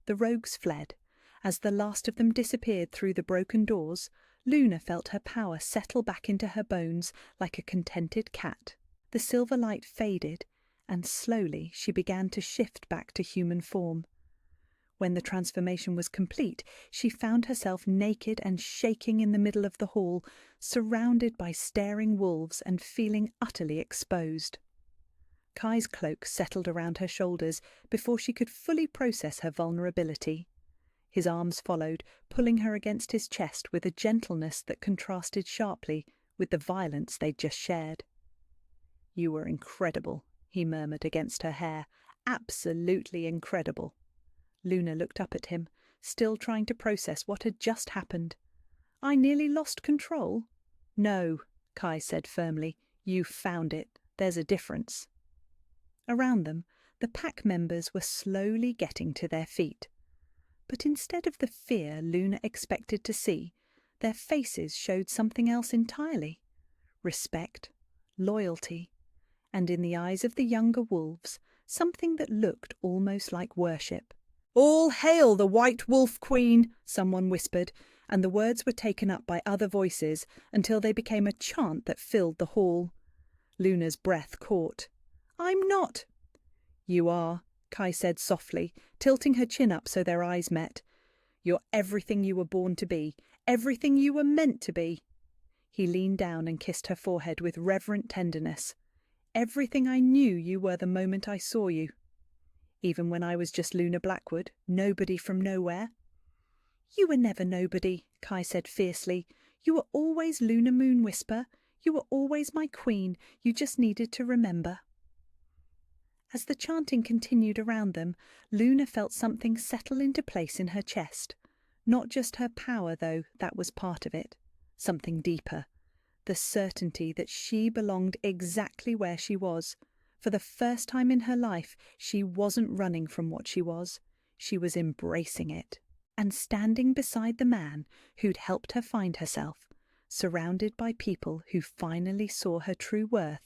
The rogues fled. As the last of them disappeared through the broken doors, Luna felt her power settle back into her bones like a contented cat. The silver light faded, and slowly she began to shift back to human form. When the transformation was complete, she found herself naked and shaking in the middle of the hall, surrounded by staring wolves and feeling utterly exposed. Kai's cloak settled around her shoulders before she could fully process her vulnerability. His arms followed, pulling her against his chest with a gentleness that contrasted sharply with the violence they'd just shared. "You were incredible," he murmured against her hair. "Absolutely incredible." Luna looked up at him, still trying to process what had just happened. "I nearly lost control?" "No," Kai said firmly. "You found it. There's a difference." Around them, the pack members were slowly getting to their feet. But instead of the fear Luna expected to see, their faces showed something else entirely. Respect, loyalty, and in the eyes of the younger wolves, something that looked almost like worship. "All hail the White Wolf Queen," someone whispered, and the words were taken up by other voices until they became a chant that filled the hall. Luna's breath caught. "I'm not." "You are," Kai said softly, tilting her chin up so their eyes met. "You're everything you were born to be, everything you were meant to be." He leaned down and kissed her forehead with reverent tenderness. "Everything I knew you were the moment I saw you." "Even when I was just Luna Blackwood, nobody from nowhere?" "You were never nobody," Kai said fiercely. "You were always Luna Moonwhisper. You were always my queen. You just needed to remember." As the chanting continued around them, Luna felt something settle into place in her chest. Not just her power, though, that was part of it. Something deeper. The certainty that she belonged exactly where she was. For the first time in her life, she wasn't running from what she was. She was embracing it. And standing beside the man who'd helped her find herself, surrounded by people who finally saw her true worth,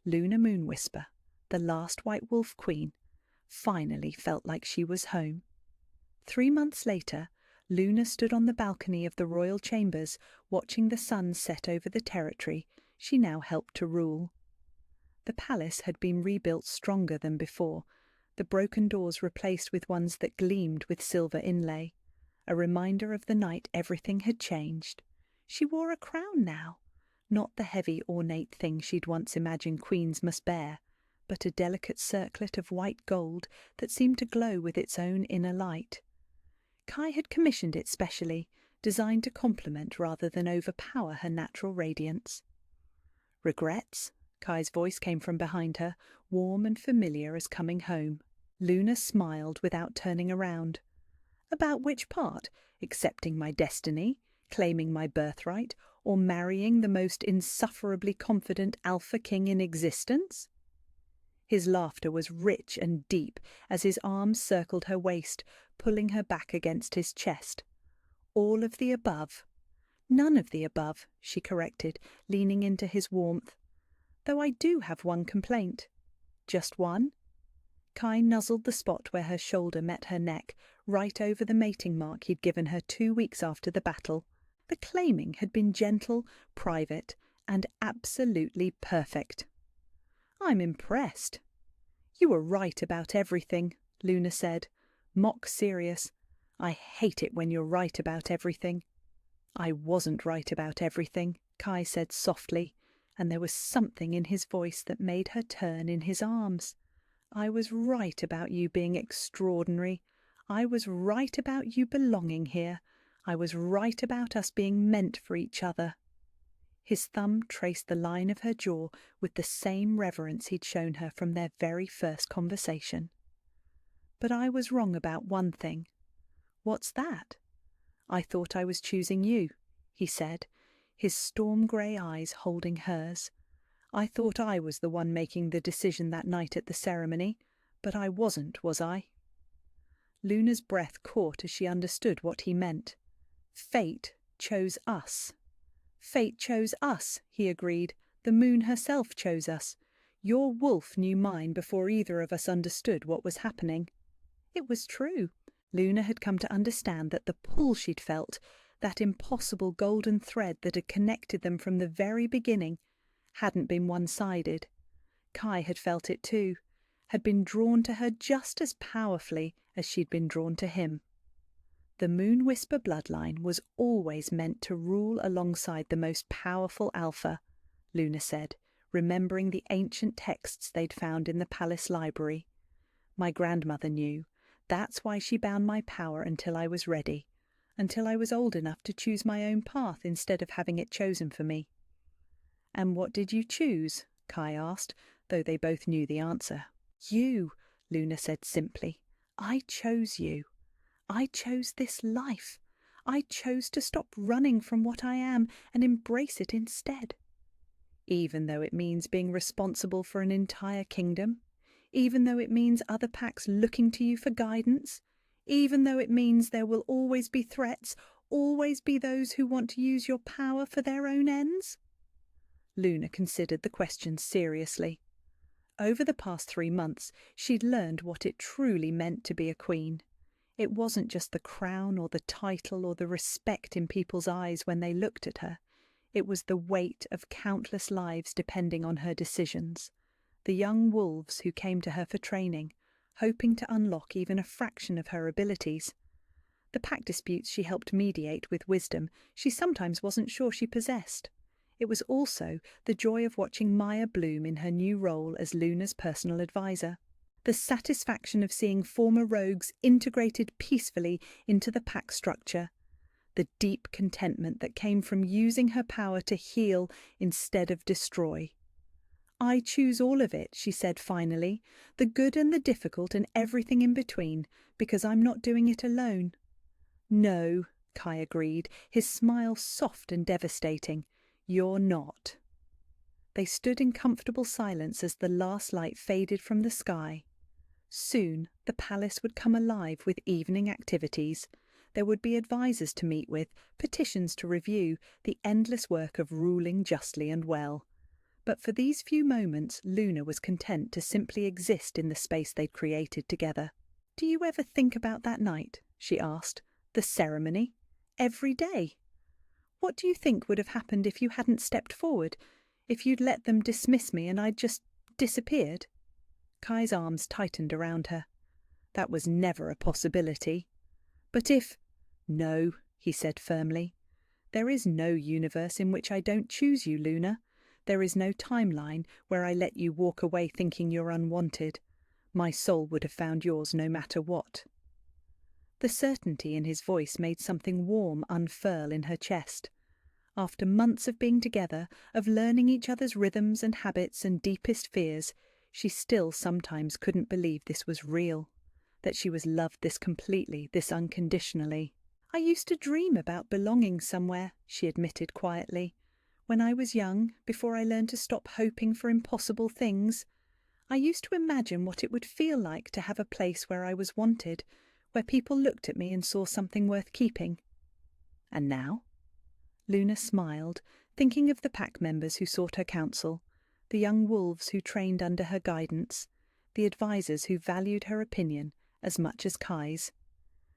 Luna Moonwhisper, the last White Wolf Queen, finally felt like she was home. 3 months later, Luna stood on the balcony of the royal chambers, watching the sun set over the territory she now helped to rule. The palace had been rebuilt stronger than before, the broken doors replaced with ones that gleamed with silver inlay, a reminder of the night everything had changed. She wore a crown now, not the heavy ornate thing she'd once imagined queens must bear, but a delicate circlet of white gold that seemed to glow with its own inner light. Kai had commissioned it specially, designed to complement rather than overpower her natural radiance. "Regrets?" Kai's voice came from behind her, warm and familiar as coming home. Luna smiled without turning around. "About which part? Accepting my destiny, claiming my birthright, or marrying the most insufferably confident alpha king in existence?" His laughter was rich and deep as his arms circled her waist, pulling her back against his chest. "All of the above." "None of the above," she corrected, leaning into his warmth. "Though I do have one complaint." "Just one?" Kai nuzzled the spot where her shoulder met her neck, right over the mating mark he'd given her 2 weeks after the battle. The claiming had been gentle, private, and absolutely perfect. "I'm impressed." "You were right about everything," Luna said, mock serious. "I hate it when you're right about everything." "I wasn't right about everything," Kai said softly, and there was something in his voice that made her turn in his arms. "I was right about you being extraordinary. I was right about you belonging here. I was right about us being meant for each other." His thumb traced the line of her jaw with the same reverence he'd shown her from their very first conversation. "But I was wrong about one thing." "What's that?" "I thought I was choosing you," he said, his storm-grey eyes holding hers. "I thought I was the one making the decision that night at the ceremony, but I wasn't, was I?" Luna's breath caught as she understood what he meant. "Fate chose us." "Fate chose us," he agreed. "The moon herself chose us. Your wolf knew mine before either of us understood what was happening." It was true. Luna had come to understand that the pull she'd felt, that impossible golden thread that had connected them from the very beginning, hadn't been one-sided. Kai had felt it too, had been drawn to her just as powerfully as she'd been drawn to him. The Moonwhisper bloodline was always meant to rule alongside the most powerful alpha, Luna said, remembering the ancient texts they'd found in the palace library. "My grandmother knew. That's why she bound my power until I was ready, until I was old enough to choose my own path instead of having it chosen for me." "And what did you choose?" Kai asked, though they both knew the answer. "You," Luna said simply. "I chose you. I chose this life. I chose to stop running from what I am and embrace it instead. Even though it means being responsible for an entire kingdom, even though it means other packs looking to you for guidance, even though it means there will always be threats, always be those who want to use your power for their own ends?" Luna considered the question seriously. over the past 3 months, she'd learned what it truly meant to be a queen. It wasn't just the crown or the title or the respect in people's eyes when they looked at her. It was the weight of countless lives depending on her decisions. The young wolves who came to her for training, hoping to unlock even a fraction of her abilities. The pack disputes she helped mediate with wisdom she sometimes wasn't sure she possessed. It was also the joy of watching Maya bloom in her new role as Luna's personal advisor. The satisfaction of seeing former rogues integrated peacefully into the pack structure. The deep contentment that came from using her power to heal instead of destroy. "I choose all of it," she said finally, "the good and the difficult and everything in between, because I'm not doing it alone." "No," Kai agreed, his smile soft and devastating. "You're not." They stood in comfortable silence as the last light faded from the sky. Soon the palace would come alive with evening activities. There would be advisors to meet with, petitions to review, the endless work of ruling justly and well. But for these few moments, Luna was content to simply exist in the space they'd created together. "Do you ever think about that night?" she asked. "The ceremony? Every day? What do you think would have happened if you hadn't stepped forward? If you'd let them dismiss me and I'd just disappeared?" Kai's arms tightened around her. "That was never a possibility." "But if—" "No," he said firmly. "There is no universe in which I don't choose you, Luna. There is no timeline where I let you walk away thinking you're unwanted. My soul would have found yours no matter what." The certainty in his voice made something warm unfurl in her chest. After months of being together, of learning each other's rhythms and habits and deepest fears, she still sometimes couldn't believe this was real, that she was loved this completely, this unconditionally. "I used to dream about belonging somewhere," she admitted quietly. "When I was young, before I learned to stop hoping for impossible things, I used to imagine what it would feel like to have a place where I was wanted, where people looked at me and saw something worth keeping." "And now?" Luna smiled, thinking of the pack members who sought her counsel, the young wolves who trained under her guidance, the advisors who valued her opinion as much as Kai's.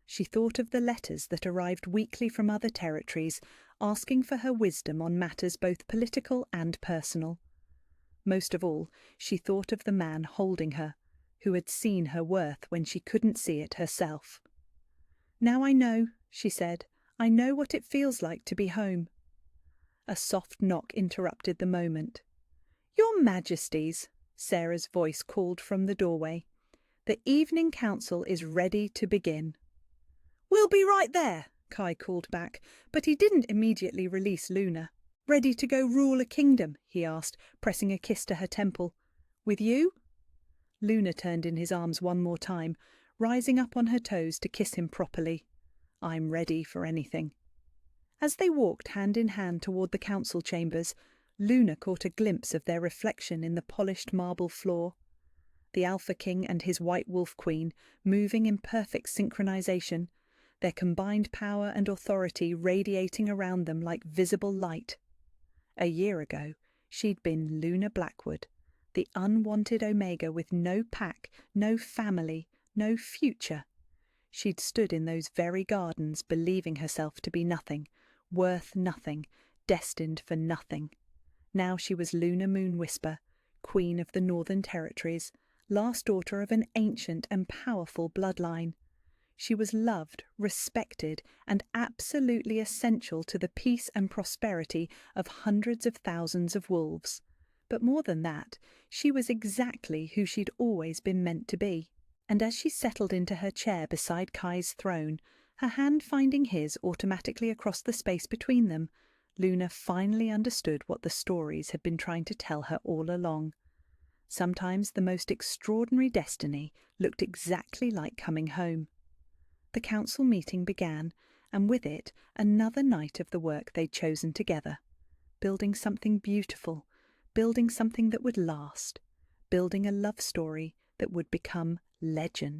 She thought of the letters that arrived weekly from other territories, asking for her wisdom on matters both political and personal. Most of all, she thought of the man holding her, who had seen her worth when she couldn't see it herself. "Now I know," she said. "I know what it feels like to be home." A soft knock interrupted the moment. "Your Majesties," Sarah's voice called from the doorway. "The evening council is ready to begin." "We'll be right there," Kai called back, but he didn't immediately release Luna. "Ready to go rule a kingdom?" he asked, pressing a kiss to her temple. "With you?" Luna turned in his arms one more time, rising up on her toes to kiss him properly. "I'm ready for anything." As they walked hand in hand toward the council chambers, Luna caught a glimpse of their reflection in the polished marble floor. The Alpha King and his White Wolf Queen moving in perfect synchronization, their combined power and authority radiating around them like visible light. A year ago, she'd been Luna Blackwood, the unwanted Omega with no pack, no family, no future. She'd stood in those very gardens believing herself to be nothing, worth nothing, destined for nothing. Now she was Luna Moonwhisper, Queen of the Northern Territories, last daughter of an ancient and powerful bloodline. She was loved, respected, and absolutely essential to the peace and prosperity of hundreds of thousands of wolves. But more than that, she was exactly who she'd always been meant to be. And as she settled into her chair beside Kai's throne, her hand finding his automatically across the space between them, Luna finally understood what the stories had been trying to tell her all along. Sometimes the most extraordinary destiny looked exactly like coming home. The council meeting began, and with it another night of the work they'd chosen together, building something beautiful, building something that would last, building a love story that would become legend.